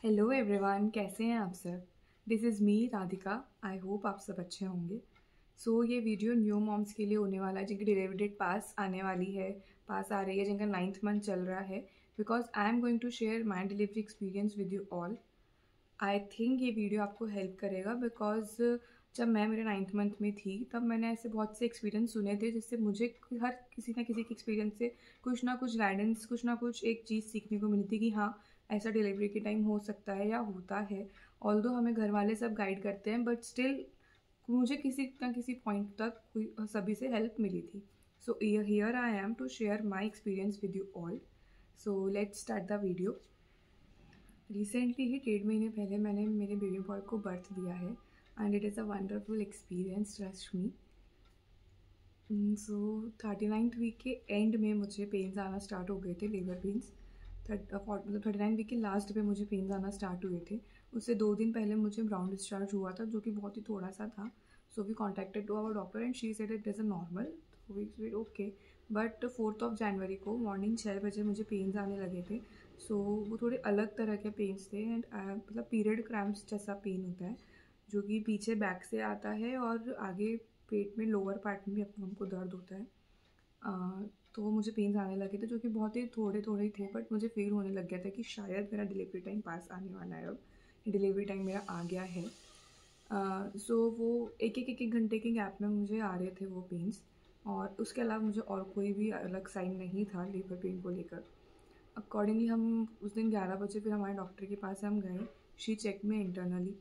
Hello everyone, कैसे हैं आप सब। This is me Radhika. I hope आप सब अच्छे होंगे। ये वीडियो न्यू मॉम्स के लिए होने वाला है जिनकी डिलीवरी डेट पास आने वाली है, पास आ रही है, जिनका 9th मंथ चल रहा है। Because I am going to share my delivery experience with you all. I think ये वीडियो आपको हेल्प करेगा बिकॉज जब मैं मेरे 9th मंथ में थी तब मैंने ऐसे बहुत से एक्सपीरियंस सुने थे जिससे मुझे हर किसी ना किसी के एक्सपीरियंस से कुछ ना कुछ गाइडेंस, कुछ ना कुछ एक चीज़ सीखने को मिली थी कि हाँ, ऐसा डिलीवरी के टाइम हो सकता है या होता है। ऑल्दो हमें घर वाले सब गाइड करते हैं बट स्टिल मुझे किसी ना किसी पॉइंट तक सभी से हेल्प मिली थी। So here I am to share my experience with you all. So let's start the video. Recently ही 1.5 महीने पहले मैंने मेरे बेबी बॉय को बर्थ दिया है and it is a wonderful experience, trust me. 39th week के एंड में मुझे पेन्स आना स्टार्ट हो गए थे, लेबर पेन्स। मतलब 39 वीक के लास्ट पे मुझे पेन्स आना स्टार्ट हुए थे। उससे 2 दिन पहले मुझे ब्राउन डिस्चार्ज हुआ था जो कि बहुत ही थोड़ा सा था। So we contacted to our doctor and she said it is a normal. We okay. But 4 जनवरी को मॉर्निंग 6 बजे मुझे पेन्स आने लगे थे। वो थोड़े अलग तरह के पेन्स थे एंड मतलब पीरियड क्रैम्प्स जैसा पेन होता है जो कि पीछे बैक से आता है और आगे पेट में लोअर पार्ट में भी हमको दर्द होता है। तो वो मुझे पेन्स आने लगे थे जो कि बहुत ही थोड़े थोड़े ही थे, बट मुझे फील होने लग गया था कि शायद मेरा डिलीवरी टाइम पास आने वाला है, अब डिलीवरी टाइम मेरा आ गया है। वो एक एक घंटे के गैप में मुझे आ रहे थे वो पेन्स, और उसके अलावा मुझे और कोई भी अलग साइन नहीं था लेबर पेन को लेकर। अकॉर्डिंगली हम उस दिन 11 बजे फिर हमारे डॉक्टर के पास हम गए। शी चेक में इंटरनली,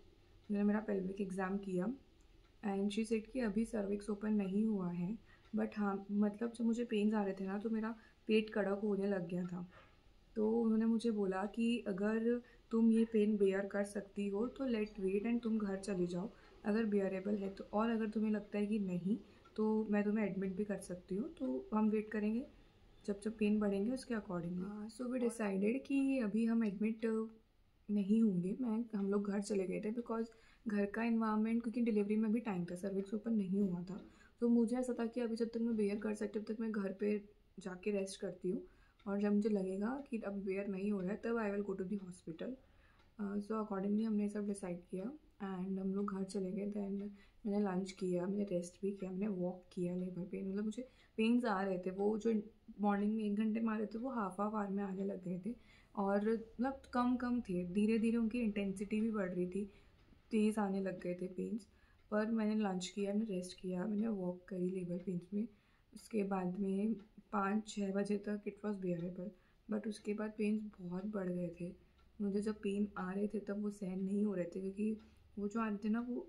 उन्होंने मेरा पेल्विक एग्ज़ाम किया एंड शी सेड कि अभी सर्विक्स ओपन नहीं हुआ है। बट हाँ, मतलब जब मुझे पेन्स आ रहे थे ना तो मेरा पेट कड़क होने लग गया था। तो उन्होंने मुझे बोला कि अगर तुम ये पेन बेयर कर सकती हो तो लेट वेट एंड तुम घर चली जाओ, अगर बेयरेबल है तो। और अगर तुम्हें लगता है कि नहीं तो मैं तुम्हें एडमिट भी कर सकती हूँ, तो हम वेट करेंगे जब जब पेन बढ़ेंगे उसके अकॉर्डिंगली। सो वी डिसाइडेड कि अभी हम एडमिट नहीं होंगे। हम लोग घर चले गए थे बिकॉज घर का इन्वायरमेंट, क्योंकि डिलीवरी में भी टाइम था, सर्विक्स ओपन नहीं हुआ था। तो मुझे ऐसा था कि अभी जब तक मैं बेयर कर सकती हूँ तब तक मैं घर पे जाके रेस्ट करती हूँ, और जब मुझे लगेगा कि अब बेयर नहीं हो रहा है तब I will go to the hospital. So accordingly हमने सब डिसाइड किया एंड हम लोग घर चले गए। दैन मैंने लंच किया, मैंने रेस्ट भी किया, मैंने वॉक किया। लेबर पेन मतलब मुझे पेन्स आ रहे थे, वो जो मॉर्निंग में 1 घंटे में आ रहे थे वो हाफ आवर में आने लग गए थे, और मतलब कम कम थे, धीरे धीरे उनकी इंटेंसिटी भी बढ़ रही थी, तेज़ आने लग गए थे पेन्स। पर मैंने लंच किया, मैंने रेस्ट किया, मैंने वॉक करी लेबर पेन्स में। उसके बाद में 5-6 बजे तक इट वॉज़ बेयरेबल, बट उसके बाद पेन्स बहुत बढ़ गए थे। मुझे जब पेन आ रहे थे तब वो सहन नहीं हो रहे थे, क्योंकि वो जो आ रहे थे ना वो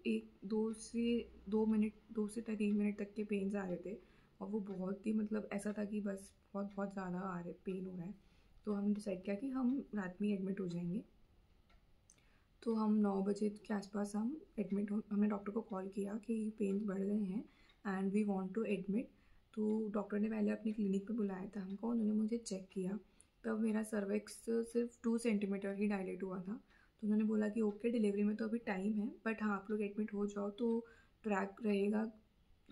2 से 3 मिनट तक के पेन्स आ रहे थे, और वो बहुत ही मतलब ऐसा था कि बस बहुत बहुत ज़्यादा आ रहे, पेन हो रहा है। तो हमने डिसाइड किया कि हम रात में ही एडमिट हो जाएंगे। तो हम 9 बजे के आसपास हम एडमिट हो, हमने डॉक्टर को कॉल किया कि पेन्स बढ़ गए हैं and we want to admit. तो डॉक्टर ने पहले अपनी क्लिनिक पे बुलाया था हमको, उन्होंने मुझे चेक किया। तब मेरा सर्विक्स सिर्फ 2 सेंटीमीटर ही डायलेट हुआ था। तो उन्होंने बोला कि ओके, डिलीवरी में तो अभी टाइम है, बट हाँ, आप लोग एडमिट हो जाओ तो ट्रैक रहेगा,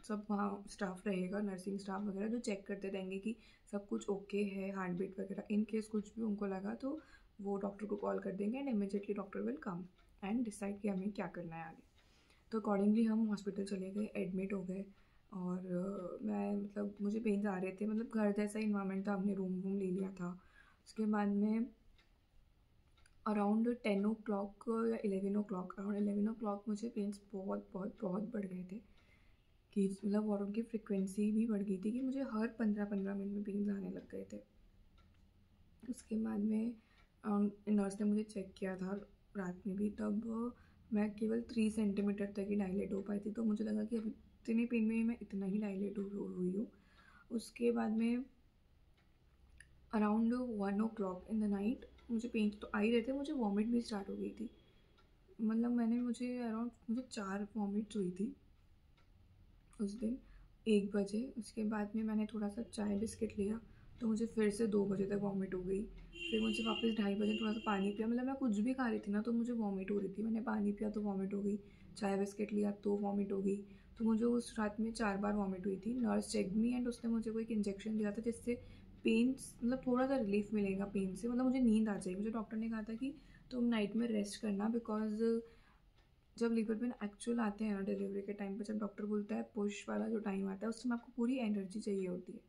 सब वहाँ स्टाफ रहेगा, नर्सिंग स्टाफ वगैरह, जो चेक करते रहेंगे कि सब कुछ ओके है, हार्ट बीट वगैरह। इन केस कुछ भी उनको लगा तो वो डॉक्टर को कॉल कर देंगे and immediately doctor will come and decide कि हमें क्या करना है आगे। तो अकॉर्डिंगली हम हॉस्पिटल चले गए, एडमिट हो गए। और मैं मतलब मुझे पेन्स आ रहे थे, मतलब घर जैसा इन्वायरमेंट था, हमने रूम वूम ले लिया था। उसके बाद में अराउंड 10 o'clock या 11 o'clock, अराउंड 11 o'clock मुझे पेन्स बहुत बहुत बहुत बढ़ गए थे, कि मतलब और उनकी फ्रिक्वेंसी भी बढ़ गई थी कि मुझे हर 15-15 मिनट में पेन्स आने लग गए थे। उसके बाद में नर्स ने मुझे चेक किया था रात में भी, तब मैं केवल 3 सेंटीमीटर तक ही डायलेट हो पाई थी। तो मुझे लगा कि अब इतने पेन में मैं इतना ही डायलेट हुई हूँ। उसके बाद में around 1 o'clock in the night मुझे पेन तो आ ही रहे थे, मुझे वॉमिट भी स्टार्ट हो गई थी। मतलब मुझे 4 वॉमिट्स हुई थी उस दिन 1 बजे। उसके बाद में मैंने थोड़ा सा चाय बिस्किट लिया तो मुझे फिर से 2 बजे तक वॉमिट हो गई। फिर मुझे वापस 2:30 बजे थोड़ा सा पानी पिया, मतलब मैं कुछ भी खा रही थी ना तो मुझे वॉमिट हो रही थी। मैंने पानी पिया तो वॉमिट हो गई, चाय बिस्किट लिया तो वॉमिट हो गई। तो मुझे उस रात में 4 बार वॉमिट हुई थी। नर्स चेक मी एंड उसने मुझे कोई एक इंजेक्शन दिया था जिससे पेन मतलब थोड़ा सा रिलीफ मिलेगा पेन से, मतलब मुझे नींद आ जाएगी। मुझे डॉक्टर ने कहा था कि तुम नाइट में रेस्ट करना, बिकॉज जब लेबर पेन एक्चुअल आते हैं ना डिलीवरी के टाइम पे, जब डॉक्टर बोलता है पुश वाला जो टाइम आता है, उस टाइम आपको पूरी एनर्जी चाहिए होती है।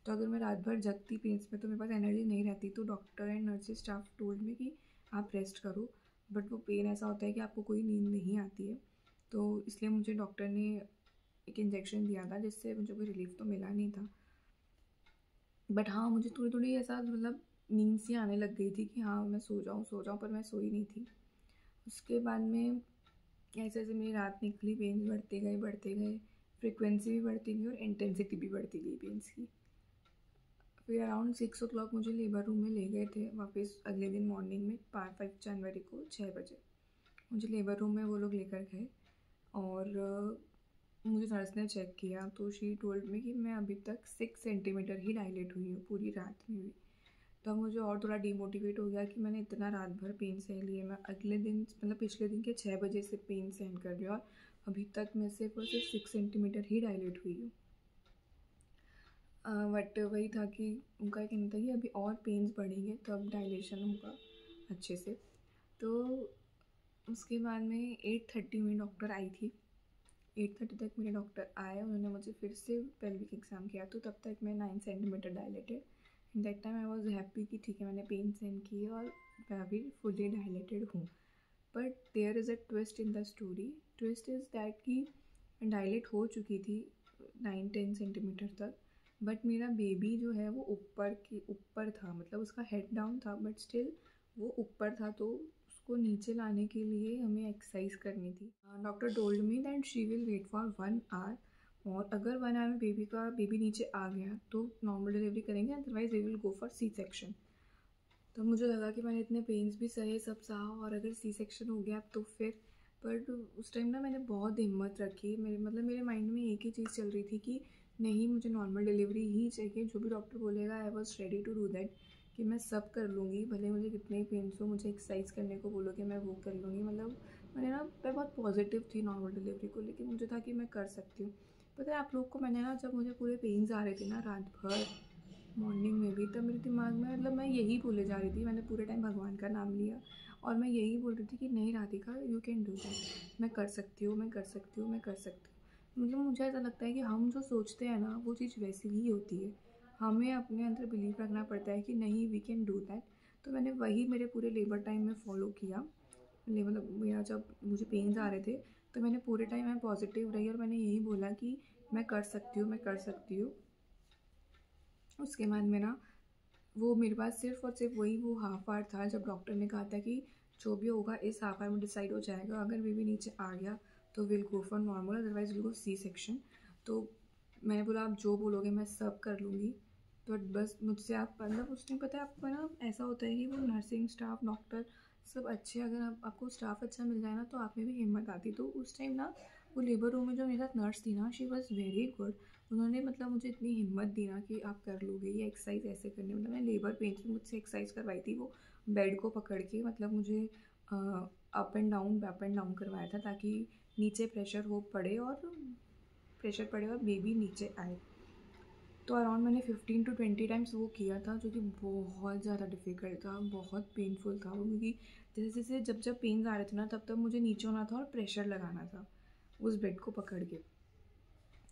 तो अगर मैं रात भर जगती पेन्स में तो मेरे पास एनर्जी नहीं रहती, तो doctor and nurses staff told में कि आप रेस्ट करो। बट वो पेन ऐसा होता है कि आपको कोई नींद नहीं आती है, तो इसलिए मुझे डॉक्टर ने एक इंजेक्शन दिया था, जिससे मुझे कोई रिलीफ तो मिला नहीं था। बट हाँ, मुझे थोड़ी थोड़ी ऐसा मतलब नींद सी आने लग गई थी कि हाँ मैं सो जाऊँ, पर मैं सोई नहीं थी। उसके बाद में ऐसे ऐसे मेरी रात निकली, पेन्स बढ़ते गए, फ्रिक्वेंसी भी बढ़ती गई और इंटेंसिटी भी बढ़ती गई पेन्स की। फिर अराउंड 6 o'clock मुझे लेबर रूम में ले गए थे वापस अगले दिन मॉर्निंग में, 5 जनवरी को 6 बजे मुझे लेबर रूम में वो लोग लेकर गए। और मुझे नर्स ने चेक किया तो शी टोल्ड में कि मैं अभी तक 6 सेंटीमीटर ही डायलेट हुई हूँ पूरी रात में भी। तब मुझे और थोड़ा डिमोटिवेट हो गया कि मैंने इतना रात भर पेन सह लिए, मैं अगले दिन मतलब पिछले दिन के 6 बजे से पेन सहन कर रही हूँ, और अभी तक मैं सिर्फ और सिर्फ 6 सेंटीमीटर ही डायलेट हुई हूँ। बट वही था कि उनका कहना था कि अभी और पेन्स बढ़ेंगे तब डायलेशन होगा अच्छे से। तो उसके बाद में 8:30 में डॉक्टर आई थी। 8:30 तक मेरे डॉक्टर आए, उन्होंने मुझे फिर से पेल्विक एग्ज़ाम किया, तो तब तक मैं 9 centimetre dilated. In that time I was happy कि ठीक है मैंने पेन सहन की है और मैं अभी फुली डायलेटेड हूँ। But there is a twist in the story. Twist is that कि डायलेट हो चुकी थी 9-10 सेंटीमीटर तक, बट मेरा बेबी जो है वो ऊपर था, मतलब उसका हेड डाउन था, बट स्टिल वो ऊपर था, तो उसको नीचे लाने के लिए हमें एक्सरसाइज करनी थी। Doctor told me that she will wait for 1 hour, और अगर 1 आवर में बेबी नीचे आ गया तो नॉर्मल डिलीवरी करेंगे, otherwise we will go for C section. तो मुझे लगा कि मैंने इतने पेन्स भी सहे, सब सहा, और अगर सी सेक्शन हो गया तो फिर। बट उस टाइम ना मैंने बहुत हिम्मत रखी, मेरे माइंड में एक ही चीज़ चल रही थी कि नहीं, मुझे नॉर्मल डिलीवरी ही चाहिए, जो भी डॉक्टर बोलेगा I was ready to do that, कि मैं सब कर लूँगी, भले मुझे कितने ही पेन्स हो, मुझे एक्सरसाइज करने को बोलोगे मैं वो कर लूँगी। मतलब मैं बहुत पॉजिटिव थी नॉर्मल डिलीवरी को लेकर, मुझे था कि मैं कर सकती हूँ। पता है आप लोग को, मैंने ना जब मुझे पूरे पेन्स आ रहे थे ना रात भर मॉर्निंग में भी, तब मेरे दिमाग में मतलब मैं यही बोले जा रही थी, मैंने पूरे टाइम भगवान का नाम लिया और मैं यही बोल रही थी कि नहीं Radhika, you can do that, मैं कर सकती हूँ, मैं कर सकती हूँ, मैं कर सकती हूँ। मतलब मुझे ऐसा लगता है कि हम जो सोचते हैं ना वो चीज़ वैसी ही होती है, हमें अपने अंदर बिलीव रखना पड़ता है कि नहीं, वी कैन डू दैट। तो मैंने वही मेरे पूरे लेबर टाइम में फॉलो किया। मतलब मेरा जब मुझे पेन्स आ रहे थे तो मैंने पूरे टाइम मैं पॉजिटिव रही और मैंने यही बोला कि मैं कर सकती हूँ, मैं कर सकती हूँ। उसके बाद में ना वो मेरे पास सिर्फ़ और सिर्फ वही वो हाफ आवर था, जब डॉक्टर ने कहा था कि जो भी होगा इस हाफ आवर में डिसाइड हो जाएगा, अगर बेबी नीचे आ गया तो will go for normal, otherwise will go C section. तो मैंने बोला आप जो बोलोगे मैं सब कर लूँगी, तो बस मुझसे आप मतलब उस टाइम पता है आपको ना ऐसा होता है कि वो नर्सिंग स्टाफ, डॉक्टर सब अच्छे, अगर आपको स्टाफ अच्छा मिल जाए ना तो आप में भी हिम्मत आती। तो उस टाइम ना वो लेबर रूम में जो मेरे साथ नर्स थी ना, शी वॉज़ वेरी गुड। उन्होंने मतलब मुझे इतनी हिम्मत दी ना कि आप कर लोगे, ये एक्सरसाइज ऐसे करनी, मतलब मैं लेबर पेन्स में मुझसे एक्सरसाइज करवाई थी, वो बेड को पकड़ के मतलब मुझे अप एंड डाउन करवाया था, ताकि नीचे प्रेशर पड़े और बेबी नीचे आए। तो अराउंड मैंने 15 to 20 टाइम्स वो किया था, जो कि बहुत ज़्यादा डिफ़िकल्ट था, बहुत पेनफुल था वो, क्योंकि जैसे जैसे जब पेन्स आ रहे थे ना तब तब मुझे नीचे होना था और प्रेशर लगाना था उस बेड को पकड़ के।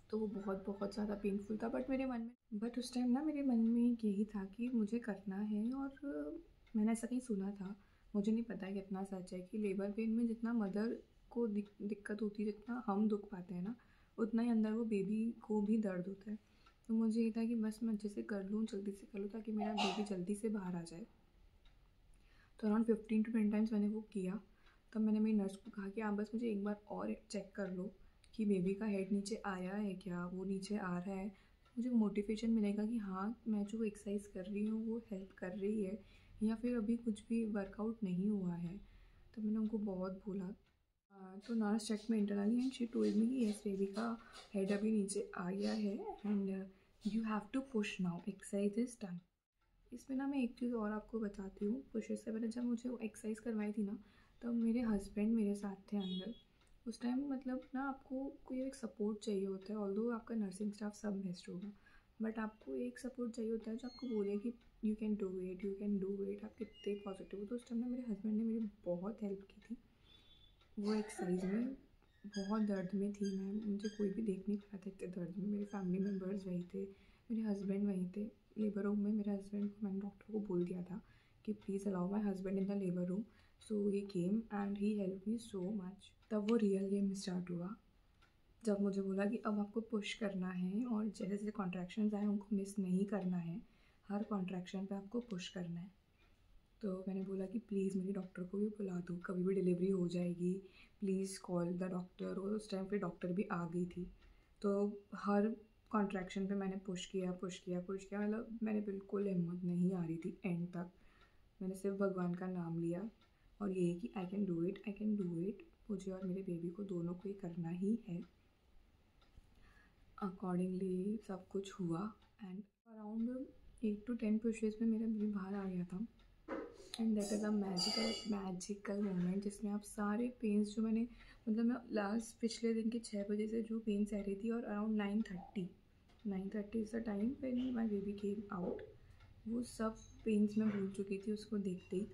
तो वो बहुत बहुत ज़्यादा पेनफुल था, बट उस टाइम ना मेरे मन में यही था कि मुझे करना है। और मैंने ऐसा कहीं सुना था, मुझे नहीं पता कितना सच है, कि लेबर पेन में जितना मदर को दिक्कत होती है, जितना हम दुख पाते हैं ना, उतना ही अंदर वो बेबी को भी दर्द होता है। तो मुझे ये था कि बस मैं अच्छे से कर लूँ, जल्दी से कर लूँ, ताकि मेरा बेबी जल्दी से बाहर आ जाए। तो अराउंड 15 to 20 टाइम्स मैंने वो किया। तब मैंने मेरी नर्स को कहा कि आप बस मुझे एक बार और चेक कर लो कि बेबी का हेड नीचे आया है क्या, वो नीचे आ रहा है, मुझे मोटिवेशन मिलेगा कि हाँ मैं जो एक्सरसाइज कर रही हूँ वो हेल्प कर रही है, या फिर अभी कुछ भी वर्कआउट नहीं हुआ है। तो मैंने उनको बहुत बोला। तो नर्स चेक में internally and she told me कि यस, बेबी का हेड अभी नीचे आ गया है and you have to push now, exercise is done. इसमें ना मैं एक चीज़ और आपको बताती हूँ, पुशेस से पहले जब मुझे वो एक्सरसाइज करवाई थी ना, तब मेरे हस्बैंड मेरे साथ थे अंदर। उस टाइम मतलब ना आपको कोई एक सपोर्ट चाहिए होता है, ऑल्दो आपका नर्सिंग स्टाफ सब बेस्ट होगा, बट आपको एक सपोर्ट चाहिए होता है जो आपको बोले कि you can do it, you can do it, आप कितने पॉजिटिव हो। तो उस टाइम ना मेरे हस्बैंड ने मेरी बहुत हेल्प की थी। वो एक्सरसाइज में बहुत दर्द में थी मैं, मुझे कोई भी देख नहीं पा रहा था इतने दर्द में। मेरे फैमिली मेम्बर्स वहीं थे, मेरे हस्बैंड वहीं थे। लेबर रूम में मेरे हस्बैंड को, मैंने डॉक्टर को बोल दिया था कि please allow my husband in the labour room. So he came and he help me so much. तब वो रियल गेम स्टार्ट हुआ, जब मुझे बोला कि अब आपको पुश करना है और जैसे जैसे कॉन्ट्रैक्शंस आए उनको मिस नहीं करना है, हर कॉन्ट्रैक्शन पे आपको पुश करना है। तो मैंने बोला कि प्लीज़ मेरी डॉक्टर को भी बुला दो, कभी भी डिलीवरी हो जाएगी, प्लीज़ कॉल द डॉक्टर। और उस टाइम पे डॉक्टर भी आ गई थी। तो हर कॉन्ट्रैक्शन पे मैंने पुश किया पुश किया पुश किया, मतलब मैंने बिल्कुल हिम्मत नहीं आ रही थी एंड तक। मैंने सिर्फ भगवान का नाम लिया और यही कि I can do it, I can do it. मुझे और मेरे बेबी को दोनों को ही करना ही है। अकॉर्डिंगली सब कुछ हुआ एंड अराउंड 8 to 10 पुशेज़ में मेरा बेबी बाहर आ गया था। And that is a magical moment जिसमें आप सारे पेन्स जो मैंने, मतलब मैं लास्ट पिछले दिन के 6 बजे से जो पेन सह रही थी और around 9:30 is the time when my baby came out, वो सब पेन्स मैं भूल चुकी थी उसको देखते ही।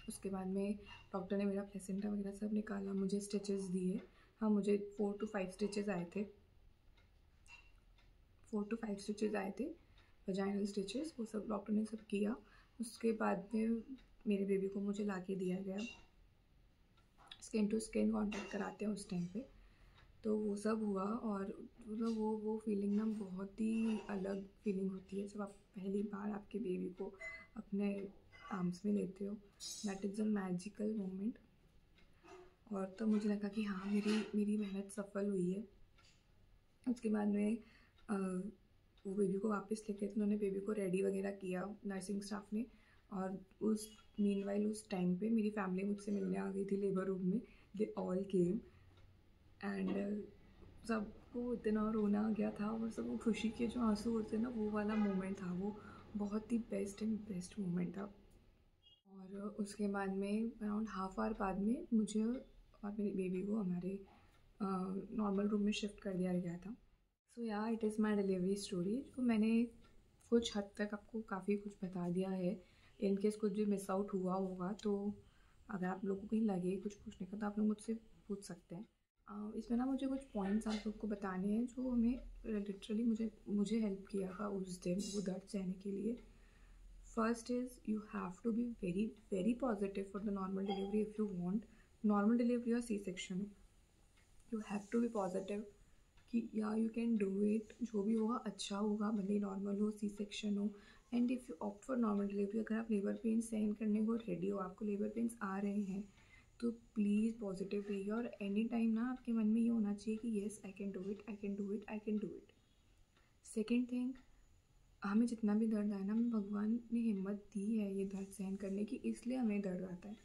उसके बाद में डॉक्टर ने मेरा प्लेसेंटा वगैरह सब निकाला, मुझे स्टिचेस दिए। हाँ, मुझे 4 to 5 स्टिचेस आए थे, 4 to 5 स्टिचेस आए थे, वजाइनल स्टिचेस। वो सब डॉक्टर ने सब किया। उसके बाद में मेरे बेबी को मुझे ला के दिया गया, स्किन टू स्किन कांटेक्ट कराते हैं उस टाइम पे। तो वो सब हुआ और मतलब वो फीलिंग ना बहुत ही अलग फीलिंग होती है जब आप पहली बार आपके बेबी को अपने आर्म्स में लेते हो। That is a magical moment. और तो मुझे लगा कि हाँ, मेरी मेरी मेहनत सफल हुई है। उसके बाद में वो बेबी को वापस लेके थे, उन्होंने बेबी को रेडी वगैरह किया नर्सिंग स्टाफ ने। और उस मीनवाइल उस टाइम पे मेरी फैमिली मुझसे मिलने आ गई थी लेबर रूम में। दे ऑल केम एंड सबको इतना रोना आ गया था और सब वो खुशी के जो आंसू होते हैं ना, वो वाला मोमेंट था। वो बहुत ही बेस्ट मोमेंट था। और उसके बाद में अराउंड हाफ आवर बाद में मुझे और मेरी बेबी को हमारे नॉर्मल रूम में शिफ्ट कर दिया गया था। सो या it is my delivery story, जो मैंने कुछ हद तक आपको काफ़ी कुछ बता दिया है। इन केस कुछ भी मिस आउट हुआ होगा तो अगर आप लोगों को कहीं लगे कुछ पूछने का तो आप लोग मुझसे पूछ सकते हैं। इसमें ना मुझे कुछ पॉइंट्स आप लोग को बताने हैं जो हमें लिटरली मुझे हेल्प किया था उस दिन वो दर्द सहने के लिए। First is you have to be very positive for the normal delivery if you want normal delivery or C-section. You have to be positive कि या यू कैन डू इट, जो भी होगा अच्छा होगा, भले नॉर्मल हो सी सेक्शन हो। And if you opt for normal delivery, अगर आप लेबर पेन सहन करने को रेडी हो, आपको लेबर पेन्स आ रहे हैं, तो प्लीज़ पॉजिटिव रहिए। और एनी टाइम ना आपके मन में ये होना चाहिए कि yes I can do it, I can do it, I can do it. Second thing, हमें जितना भी दर्द आए ना, हमें भगवान ने हिम्मत दी है ये दर्द सहन करने की, इसलिए हमें दर्द आता है।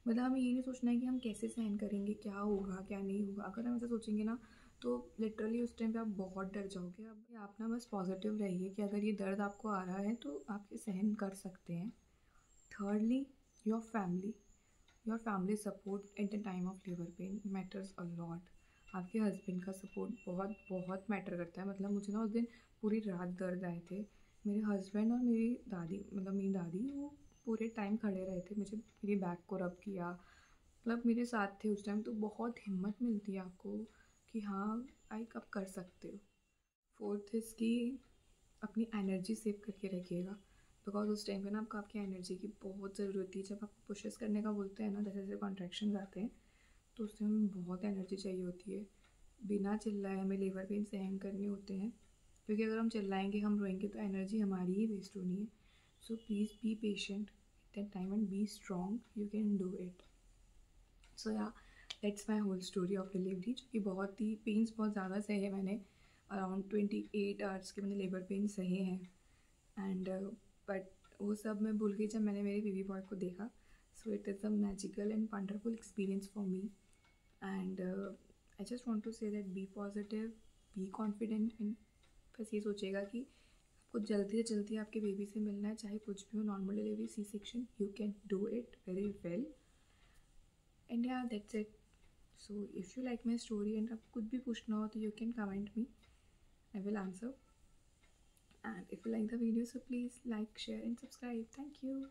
मतलब हमें ये नहीं सोचना है कि हम कैसे सहन करेंगे, क्या होगा क्या नहीं होगा। अगर हम ऐसा सोचेंगे ना तो लिटरली उस टाइम पे आप बहुत डर जाओगे। अब आप ना बस पॉजिटिव रहिए कि अगर ये दर्द आपको आ रहा है तो आप ये सहन कर सकते हैं। Thirdly, your family your family support at the time of labour pain matters a lot. आपके हस्बैंड का सपोर्ट बहुत बहुत मैटर करता है। मतलब मुझे ना उस दिन पूरी रात दर्द आए थे। मेरे हस्बैंड और मेरी दादी, मतलब मेरी दादी, वो पूरे टाइम खड़े रहे थे, मुझे मेरी बैक को रब किया, मतलब मेरे साथ थे उस टाइम। तो बहुत हिम्मत मिलती है आपको कि हाँ आप कर सकते हो। फोर्थ इज़ कि अपनी एनर्जी सेव करके रखिएगा, बिकॉज उस टाइम पे ना आपको आपकी एनर्जी की बहुत ज़रूरत होती है। जब आपको पुशेस करने का बोलते हैं ना, जैसे जैसे कॉन्ट्रैक्शन आते हैं, तो उस टाइम बहुत एनर्जी चाहिए होती है। बिना चिल्लाए हमें लेबर पेन सहन करने होते हैं, क्योंकि अगर हम चिल्लाएंगे, हम रोएंगे, तो एनर्जी हमारी ही वेस्ट होनी है। So please be patient at that time and be strong, you can do it. So yeah that's my whole story of delivery, जो कि बहुत ही पेन्स बहुत ज़्यादा सहे मैंने। अराउंड 28 आवर्स के मैंने लेबर पेन सहे हैं। एंड बट वो सब मैं भूल गई जब मैंने मेरे बेबी बॉय को देखा। So it is a magical and wonderful experience for me. And I just want to say that be positive, be confident and बस ये सोचिएगा कि आपको जल्दी से जल्दी आपके बेबी से मिलना है, चाहे कुछ भी हो, normal delivery, C section, you can do it very well. And yeah that's it. So if you like my story and आपको कुछ भी पूछना हो तो you can comment me, I will answer. And if you like the video, so please like, share and subscribe. Thank you.